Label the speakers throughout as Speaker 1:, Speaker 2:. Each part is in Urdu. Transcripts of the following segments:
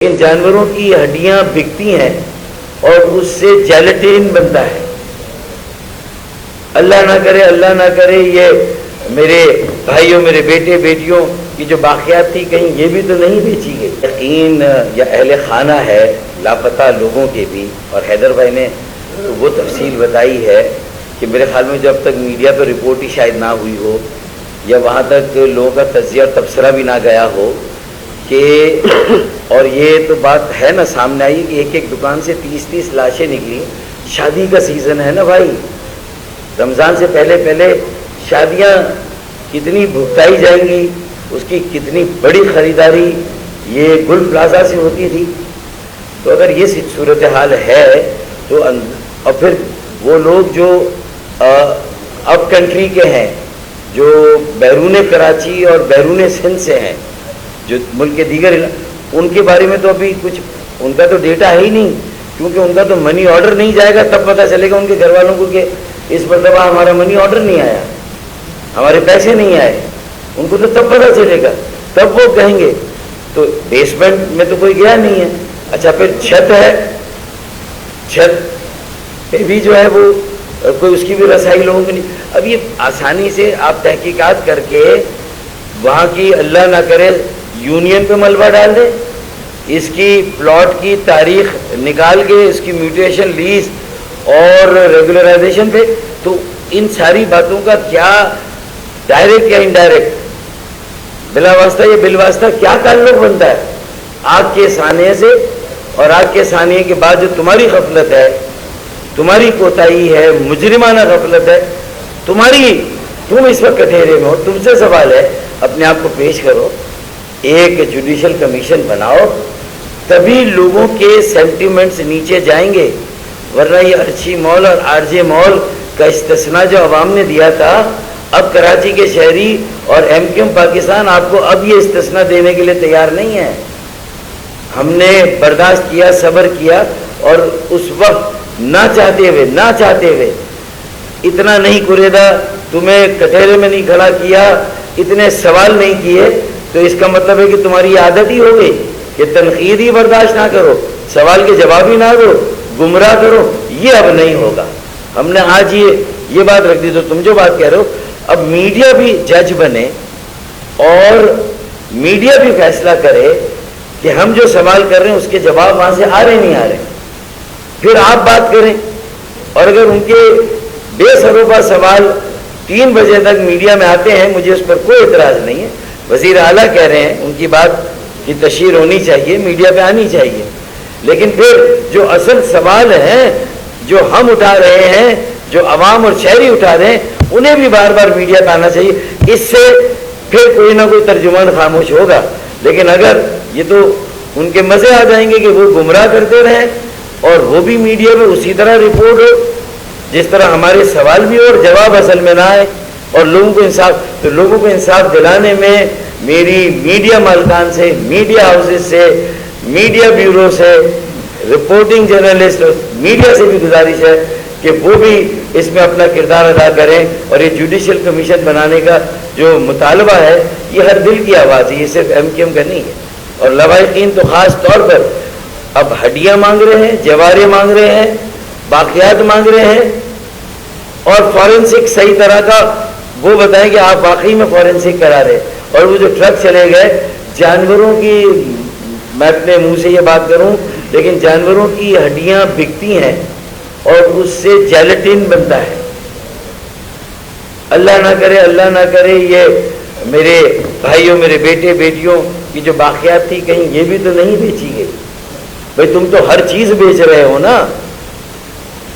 Speaker 1: ان جانوروں کی ہڈیاں بکتی ہیں اور اس سے جیلیٹین بنتا ہے۔ اللہ نہ کرے یہ میرے بھائیوں، میرے بیٹے بیٹیوں کی جو باقیات تھی کہیں یہ بھی تو نہیں بیچی گئی۔ یقین یا اہل خانہ ہے لاپتہ لوگوں کے بھی، اور حیدر بھائی نے وہ تفصیل بتائی ہے کہ میرے خیال میں جب تک میڈیا پہ رپورٹ ہی شاید نہ ہوئی ہو یا وہاں تک لوگوں کا تجزیہ اور تبصرہ بھی نہ گیا ہو کہ اور یہ تو بات ہے نا سامنے آئی کہ ایک دکان سے 30 لاشیں نکلی۔ شادی کا سیزن ہے نا بھائی، رمضان سے پہلے شادیاں کتنی بھگتائی جائیں گی، اس کی کتنی بڑی خریداری یہ گل پلازا سے ہوتی تھی۔ تو اگر یہ صورتحال ہے تو اور پھر وہ لوگ جو اب کنٹری کے ہیں، جو بیرون کراچی اور بیرون سندھ سے ہیں، جو ملک کے دیگر ان کے بارے میں تو ابھی کچھ ان کا تو ڈیٹا ہے ہی نہیں، کیونکہ ان کا تو منی آرڈر نہیں جائے گا تب پتہ چلے گا ان کے گھر والوں کو کہ اس مرتبہ ہمارا منی آرڈر نہیں آیا، ہمارے پیسے نہیں آئے۔ ان کو تو تب پتہ چلے گا، تب وہ کہیں گے۔ تو بیسمنٹ میں تو کوئی گیا نہیں ہے۔ اچھا پھر چھت ہے، چھت پہ بھی جو ہے وہ کوئی اس کی بھی رسائی لوگوں کو نہیں۔ اب یہ آسانی سے آپ تحقیقات کر کے وہاں کی اللہ نہ کرے یونین پہ ملبہ ڈال دیں، اس کی پلاٹ کی تاریخ نکال کے اس کی میوٹیشن، لیز اور ریگولرائزیشن پہ، تو ان ساری باتوں کا کیا ڈائریکٹ یا انڈائریکٹ، بلا واسطہ یا بالواسطہ کیا تعلق بنتا ہے آگ کے سانحے سے؟ اور آگ کے سانحے کے بعد جو تمہاری غفلت ہے، تمہاری کوتاہی ہے، مجرمانہ غفلت ہے تم اس وقت کٹہرے میں ہو، تم سے سوال ہے، اپنے آپ کو پیش کرو، ایک جوڈیشل کمیشن بناؤ، تبھی لوگوں کے سینٹیمنٹس نیچے جائیں گے۔ ورنہ یہ ارچھی مال اور آر جے مال کا استثناء جو عوام نے دیا تھا، اب کراچی کے شہری اور ایم کیو ایم پاکستان آپ کو اب یہ استثناء دینے کے لیے تیار نہیں ہے۔ ہم نے برداشت کیا، صبر کیا، اور اس وقت نہ چاہتے ہوئے اتنا نہیں قریدا، تمہیں کٹہرے میں نہیں کھڑا کیا، اتنے سوال نہیں کیے، تو اس کا مطلب ہے کہ تمہاری عادت ہی ہو گئی کہ تنقید ہی برداشت نہ کرو، سوال کے جواب ہی نہ دو، گمراہ کرو۔ یہ اب نہیں ہوگا۔ ہم نے آج یہ بات رکھ دی۔ تو تم جو بات کہہ رہے ہو، اب میڈیا بھی جج بنے اور میڈیا بھی فیصلہ کرے کہ ہم جو سوال کر رہے ہیں اس کے جواب وہاں سے آ رہے نہیں آ رہے، پھر آپ بات کریں۔ اور اگر ان کے بے سروپا سوال 3 بجے تک میڈیا میں آتے ہیں، مجھے اس پر کوئی اعتراض نہیں ہے، وزیر اعلیٰ کہہ رہے ہیں، ان کی بات کی تشہیر ہونی چاہیے، میڈیا پہ آنی چاہیے، لیکن پھر جو اصل سوال ہیں جو ہم اٹھا رہے ہیں، جو عوام اور شہری اٹھا رہے ہیں، انہیں بھی بار بار میڈیا پہ آنا چاہیے۔ اس سے پھر کوئی نہ کوئی ترجمان خاموش ہوگا۔ لیکن اگر یہ تو ان کے مزے آ جائیں گے کہ وہ گمراہ کرتے رہیں اور وہ بھی میڈیا میں اسی طرح رپورٹ ہو جس طرح ہمارے سوال بھی ہو اور جواب اصل میں نہ آئے، اور لوگوں کو انصاف دلانے میں میری میڈیا مالکان سے، میڈیا ہاؤسز سے، میڈیا بیورو سے، رپورٹنگ جرنلسٹ، میڈیا سے بھی گزارش ہے کہ وہ بھی اس میں اپنا کردار ادا کریں، اور یہ جوڈیشل کمیشن بنانے کا جو مطالبہ ہے یہ ہر دل کی آواز ہے، یہ صرف ایم کیو ایم کا نہیں ہے۔ اور لواحقین تو خاص طور پر اب ہڈیاں مانگ رہے ہیں، جوارے مانگ رہے ہیں، باقیات مانگ رہے ہیں، اور فورنسک صحیح طرح کا وہ بتائیں کہ آپ واقعی میں فورنسک کرا رہے۔ اور وہ جو ٹرک چلے گئے جانوروں کی، میں اپنے منہ سے یہ بات کروں، لیکن جانوروں کی ہڈیاں بکتی ہیں اور اس سے جیلیٹین بنتا ہے۔ اللہ نہ کرے یہ میرے بھائیوں، میرے بیٹے بیٹیوں کی جو باقیات تھی کہیں یہ بھی تو نہیں بیچی گئی۔ بھائی تم تو ہر چیز بیچ رہے ہو نا،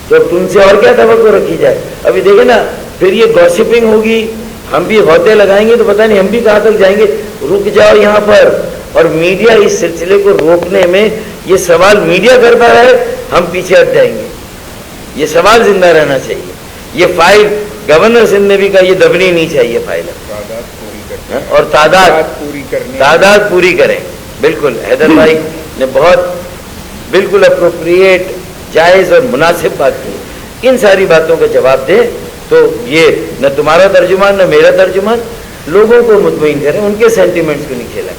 Speaker 1: تو تم سے اور کیا توقع رکھی جائے؟ ابھی دیکھیں نا، پھر یہ گوسپنگ ہوگی، ہم بھی غوطے لگائیں گے تو پتہ نہیں ہم بھی کہاں تک جائیں گے۔ رک جاؤ یہاں پر، اور میڈیا اس سلسلے کو روکنے میں، یہ سوال میڈیا کرتا ہے، ہم پیچھے ہٹ جائیں گے۔ یہ سوال زندہ رہنا چاہیے۔ یہ فائل گورنر سندھ نے بھی کہا یہ دبنی نہیں چاہیے فائل، اور تعداد پوری کریں۔ بالکل حیدر بھائی نے بہت بالکل اپروپریٹ، جائز اور مناسب بات کی۔ ان ساری باتوں کا جواب دے تو یہ نہ تمہارا ترجمان نہ میرا ترجمان، لوگوں کو مطمئن کریں، ان کے سینٹیمنٹس کو نہیں کھیلیں۔